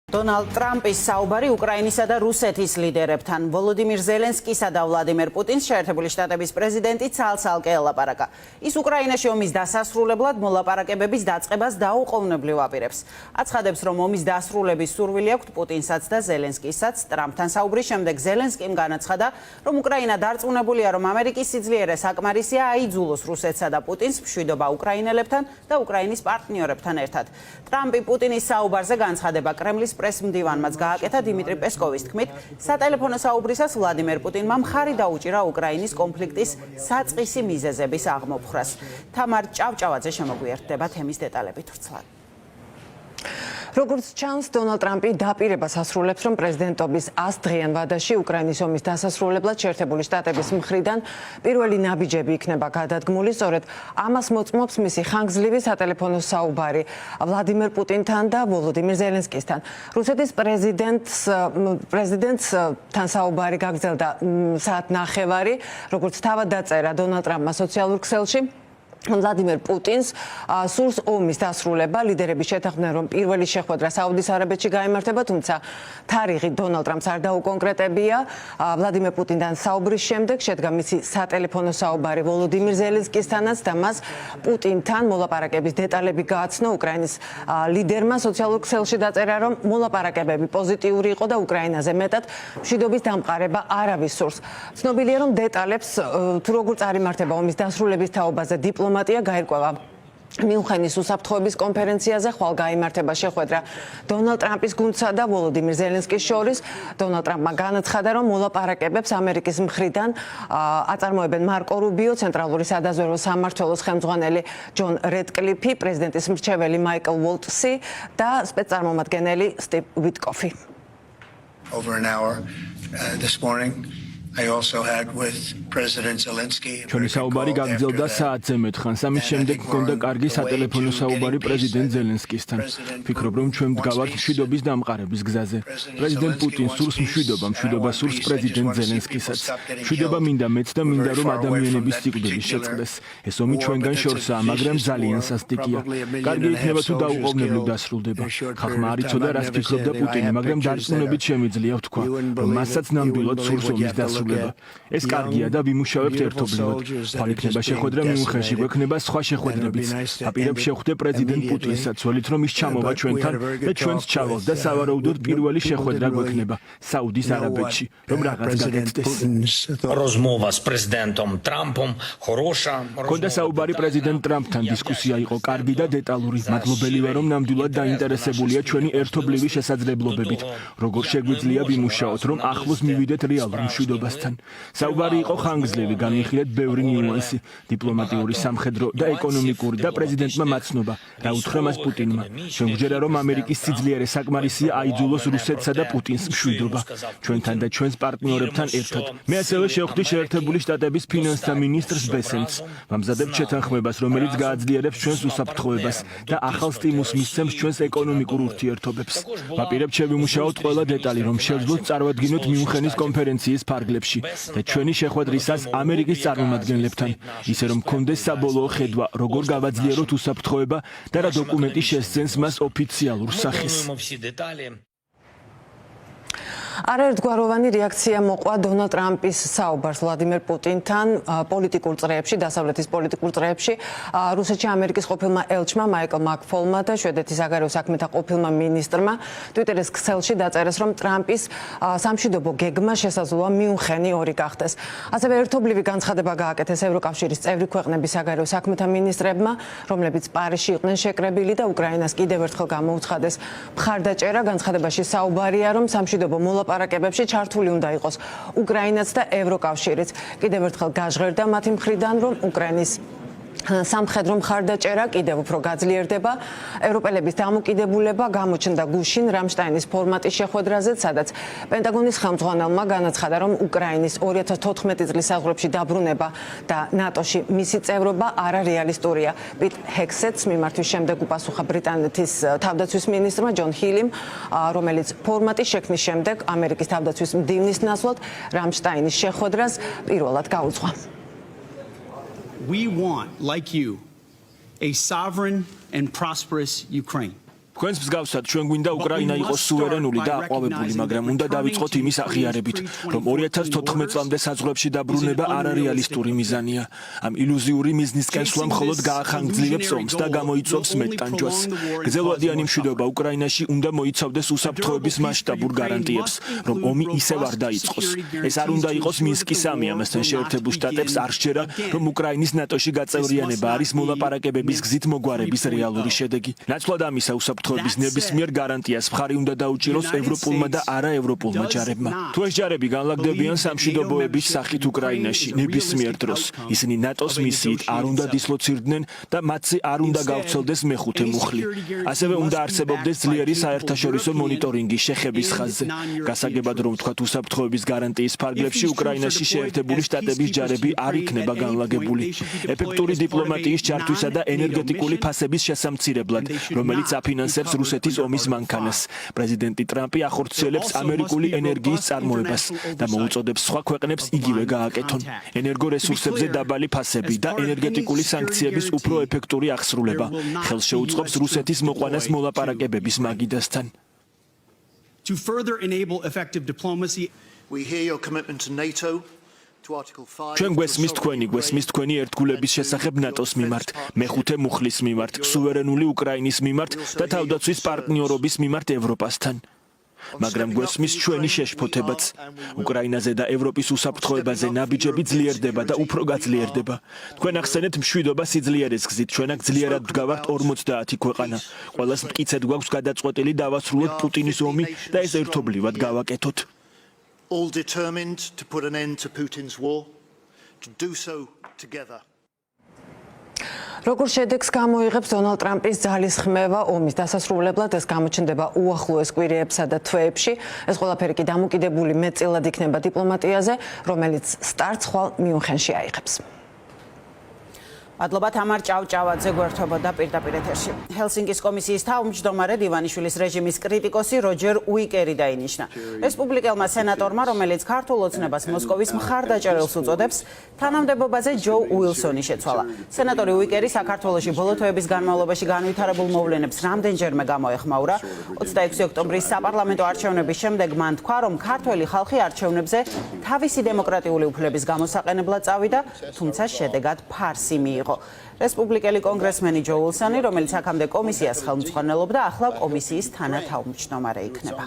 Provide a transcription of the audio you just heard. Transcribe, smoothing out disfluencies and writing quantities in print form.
დონალდ ტრამპის საუბარი უკრაინისა და რუსეთის ლიდერებთან. ვოლოდიმირ ზელენსკისა და ვლადიმერ პუტინს შეერთებული შტატების პრეზიდენტი ცალ-ცალკე ელაპარაკა. ის უკრაინაში ომის დასასრულებლად მოლაპარაკებების დაწყებას დაუყოვნებლივ აპირებს. აცხადებს, რომ ომის დასრულების სურვილი აქვს პუტინსაც და ზელენსკისაც. ტრამპთან საუბრის შემდეგ ზელენსკიმ განაცხადა, რომ უკრაინა დარწმუნებულია, რომ ამერიკის სიძლიერე საკმარისია აიძულოს რუსეთსა და პუტინს მშვიდობა უკრაინელებთან და უკრაინის პარტნიორებთან ერთად. ტრამპი პუტინის საუბარზე განცხადება კრემლის პრესმდივანმაც გააკეთა დიმიტრი პესკოვის თქმით, სატელეფონო საუბრისას ვლადიმერ პუტინმა მხარი დაუჭირა უკრაინის კონფლიქტის საწყისი მიზეზების აღმოფხვრას. თამარ ჭავჭავაძე შემოგვიერთდება თემის დეტალებით ვრცლად. როგორც ჩანს, დონალდ ტრამპი დაპირებას ასრულებს, რომ პრეზიდენტობის 100 დღიან ვადაში უკრაინის ომის დასასრულებლად შეერთებული შტატების მხრიდან პირველი ნაბიჯები იქნება გადადგმული. სწორედ ამას მოწმობს მისი ხანგრძლივი სატელეფონო საუბარი ვლადიმერ პუტინთან და ვოლოდიმირ ზელენსკისთან. რუსეთის პრეზიდენტთან საუბარი გაგრძელდა საათნახევარი, როგორც თავად დაწერა დონალდ ტრამპმა სოციალურ ქსელში. ვლადიმერ პუტინს სურს ომის დასრულება. ლიდერები შეთანხმდნენ, რომ პირველი შეხვედრა საუდის არაბეთში გაიმართება, თუმცა თარიღი დონალდ ტრამპს არ დაუკონკრეტებია. ვლადიმერ პუტინთან საუბრის შემდეგ შედგა მისი სატელეფონო საუბარი ვოლოდიმირ ზელენსკისთანაც და მას პუტინთან მოლაპარაკების დეტალები გააცნო. უკრაინის ლიდერმა სოციალურ ქსელში დაწერა, რომ მოლაპარაკებები პოზიტიური იყო და უკრაინაზე მეტად მშვიდობის დამყარება არავის სურს. ცნობილია, რომ დეტალებს თუ როგორ წარიმართება ომის დასრულების თაობაზე დიპლომატია გაირკვევა მიუნხენის უსაფრთხოების კონფერენციაზე. ხვალ გაიმართება შეხვედრა დონალდ ტრამპის გუნდსა და ვოლოდიმირ ზელენსკის შორის. დონალდ ტრამპმა განაცხადა, რომ მოლაპარაკებებს ამერიკის მხრიდან აწარმოებენ მარკო რუბიო, ცენტრალური სადაზვერვო სამმართველოს ხელმძღვანელი ჯონ რედკლიფი, პრეზიდენტის მრჩეველი მაიკლ ვოლტსი და სპეცწარმომადგენელი სტივ ვიტკოფი. Over an hour this morning. I also had with President Zelensky. ჩვენი საუბარი გაგრძელდა საათზე მეტ ხანს. ამის შემდეგ მქონდა კარგი სატელეფონო საუბარი პრეზიდენტ ზელენსკისთან. ვფიქრობ, რომ ჩვენ ვდგავართ მშვიდობის დამყარების გზაზე. პრეზიდენტ პუტინს სურს მშვიდობა სურს პრეზიდენტ ზელენსკისაც. მშვიდობა მინდა მეც და მინდა, რომ ადამიანების სიკვდილი შეწყდეს. ეს ომი ჩვენგან შორსაა, მაგრამ ძალიან სასტიკია. კარგი იქნება თუ დაუყოვნებლივ დასრულდება. ხალხმა არ იცოდა, რას ფიქრობდა პუტინი, მაგრამ დარწმუნებით შემიძლია ვთქვა, რომ მასაც ნამდვილად სურს ომის დასრულება. ეს კარგია და ვიმუშავებთ ერთობლივად. ხვალ იქნება შეხვედრა მიუნხენში, გვექნება სხვა შეხვედრებიც. აპირებ შეხვდე პრეზიდენტ პუტინსაც, ველით რომ ის ჩამოვა ჩვენთან და ჩვენც ჩავალ და სავარაუდოდ პირველი შეხვედრა გვექნება საუდის არაბეთში, რომ რაღაც გაგეცდეს. Rozmowa z prezydentem Trumpem хороша. Კონდა საუბარი პრეზიდენტ ტრამპთან, დისკუსია იყო კარგი და დეტალური. მადლობელი ვარ, რომ ნამდვილად დაინტერესებულია ჩვენი ერთობლივი შესაძლებლობებით. როგორ შეგვიძლია ვიმუშაოთ, რომ ახლოს მივიდეთ რეალურ მშვიდობას. საუბარი იყო ხანგრძლივი, განვიხილეთ ბევრი ნიუანსი, დიპლომატიური, სამხედრო და ეკონომიკური და პრეზიდენტმა მაცნობა. რა უთხრა მას პუტინმა. ჩვენ გვჯერა, რომ ამერიკის სიძლიერე საკმარისია აიძულოს რუსეთსა და პუტინს მშვიდობა. ჩვენთან და ჩვენს პარტნიორებთან ერთად. მე ასევე შევხვდი შეერთებული შტატების ფინანსთა მინისტრს ბესენტს. ვამზადებთ შეთანხმებას, რომელიც გააძლიერებს ჩვენს უსაფრთხოებას და ახალ სტიმულს მისცემს ჩვენს ეკონომიკურ ურთიერთობებს. ვაპირებთ შევიმუშაოთ ყველა დეტალი, რომ შევძლოთ წარვადგინოთ მიუნხენის კონფერენციის ფარგლებში და ჩვენი შეხვედრისას ამერიკის წარმომადგენლებთან, ისე რომ მქონდეს საბოლოო ხედვა, როგორ გავაძლიეროთ უსაფრთხოება და რა დოკუმენტი შესცენს მას ოფიციალურ სახეს. არაერთგვაროვანი რეაქცია მოყვა დონალდ ტრამპის საუბარს ვლადიმერ პუტინთან პოლიტიკურ წრეებში, დასავლეთის პოლიტიკურ წრეებში. რუსეთში ამერიკის ყოფილმა ელჩმა მაიკლ მაკფოლმა და შვედეთის საგარეო საქმეთა ყოფილმა მინისტრმა ტვიტერის ქსელში დაწერეს, რომ ტრამპის სამშვიდობო გეგმა შესაძლოა მიუნხენი 2 გახდეს. ასევე ერთობლივი განცხადება გააკეთეს ევროკავშირის წევრი ქვეყნების საგარეო საქმეთა მინისტრებმა, რომლებიც პარიზში იყვნენ შეკრებილი და უკრაინას კიდევ ერთხელ გამოუცხადეს მხარდაჭერა. განცხადებაში საუბარია, რომ სამშვიდობო მოლაპარაკებებში ჩართული უნდა იყოს უკრაინაც და ევროკავშირიც. კიდევ ერთხელ გაჟღერდა მათი მხრიდან, რომ უკრაინის სამხედრო მხარდაჭერა კიდევ უფრო გაძლიერდება. ევროპელების დამოკიდებულება გამოჩნდა გუშინ რამშტაინის ფორმატის შეხვედრაზე, სადაც პენტაგონის ხელმძღვანელმა განაცხადა, რომ უკრაინის 2014 წლის საზღვრებში დაბრუნება და ნატოში მისი წევრობა არარეალისტურია. პიტ ჰექსეტს მიმართვის შემდეგ უპასუხა ბრიტანეთის თავდაცვის მინისტრმა ჯონ ჰილიმ, რომელიც ფორმატის შექმნის შემდეგ ამერიკის თავდაცვის მდივნის ნაცვლად რამშტაინის შეხვედრას პირველად გაუძღვა. We want, like you, a sovereign and prosperous Ukraine. თქვენს მსგავსად ჩვენ გვინდა უკრაინა იყოს სუვერენული და აყვავებული, მაგრამ უნდა დავიწყოთ იმის აღიარებით, რომ 2014 წლამდე საზღვრებში დაბრუნება არარეალისტური მიზანია. ამ ილუზიური მიზნისკენ სვლა მხოლოდ გაახანგრძლივებს ომს და გამოიწვევს მეტანჯვას. გრძელვადიანი მშვიდობა უკრაინაში უნდა მოიცავდეს უსაფრთხოების მასშტაბურ გარანტიებს, რომ ომი ისევ არ დაიწყოს. ეს არ უნდა იყოს მინსკის 3, ამასთან შეერთებულ შტატებს არ სჯერა, რომ უკრაინის ნატოში გაწევრიანება არის მოლაპარაკებების გზით მოგვარების რეალური შედეგი. ნაცვლად ამისა უსაფრთხოების ნებისმიერ გარანტიას მხარი უნდა დაუჭიროს ევროპულმა და არაევროპულმა ჯარებმა. თუ ეს ჯარები განლაგდებიან სამშვიდობოების სახით უკრაინაში ნებისმიერ დროს, ისინი ნატოს მისიით არ უნდა დისლოცირდნენ და მათზე არ უნდა გავრცელდეს მეხუთე მუხლი. ასევე უნდა არსებობდეს ძლიერი საერთაშორისო მონიტორინგი შეხების ხაზზე. გასაგებად რომ ვთქვათ, უსაფრთხოების გარანტიის ფარგლებში უკრაინაში შეერთებული შტატების ჯარები არ იქნება განლაგებული. ეფექტური დიპლომატიის ჩართვისა და ენერგეტიკული ფასების შესამცირებლად, რომელიც აფინანსებს რუსეთის ომის მანქანას. პრეზიდენტი ტრამპი ახორციელებს ამერიკული ენერგიის წარმოებას და მოუწოდებს სხვა ქვეყნებს იგივე გააკეთონ. ენერგორესურსებზე დაბალი ფასები და ენერგეტიკული სანქციების უფრო ეფექტური აღსრულება ხელს შეუწყობს რუსეთის მოყვანას მოლაპარაკებების მაგიდასთან. To further enable effective diplomacy, we hear your commitment to NATO. ჩვენ გვესმის თქვენი ერთგულების შესახებ ნატოს მიმართ, მეხუთე მუხლის მიმართ, სუვერენული უკრაინის მიმართ და თავდაცვის პარტნიორობის მიმართ ევროპასთან. მაგრამ გვესმის ჩვენი შეშფოთებაც. უკრაინაზე და ევროპის უსაფრთხოებაზე ნაბიჯები ძლიერდება და უფრო გაძლიერდება. თქვენ ახსენეთ მშვიდობა სიძლიერის გზით, ჩვენ აქ ძლიერად ვდგავართ 50 ქვეყანა. ყველას მტკიცედ გვაქვს გადაწყვეტილი დავასრულოთ პუტინის ომი და ეს ერთობლივად გავაკეთოთ. All determined to put an end to Putin's war, to do so together. როგორ შედეგს გამოიღებს დონალდ ტრამპის ძალისხმევა ომის დასასრულებლად, ეს გამოჩნდება უახლოეს კვირებსა და თვეებში. ეს ყველაფერი კი დამოკიდებული მეტწილად იქნება დიპლომატიაზე, რომელიც სტარტს ხვალ მიუნხენში აიღებს. მადლობა თამარ ჭავჭავაძე გვერდთობოდა პირდაპირ ეთერში. ჰელსინკის კომისიის თავმჯდომარე დივანიშვილის რეჟიმის კრიტიკოსი როჯერ უიკერი დაინიშნა. რესპუბლიკელმა სენატორმა, რომელიც ქართულ ოცნებას მოსკოვის მხარდაჭერელს უწოდებს, თანამდებობაზე ჯო უილსონი შეცვალა. სენატორი უიკერი საქართველოში ბოლო თვეების განმავლობაში განვითარებულ მოვლენებს რამდენჯერმე გამოეხმაურა. 26 ოქტომბრის საპარლამენტო არჩევნების შემდეგ მან თქვა, რომ ქართველი ხალხი არჩევნებზე თავისი დემოკრატიული უფლების გამოსაყენებლად წავიდა, თუმცა შედეგად ფარსი მიიღო. რესპუბლიკელი კონგრესმენი ჯო უილსონი, რომელიც აქამდე კომისიას ხელმძღვანელობდა, ახლა კომისიის თანათავმჯდომარე იქნება.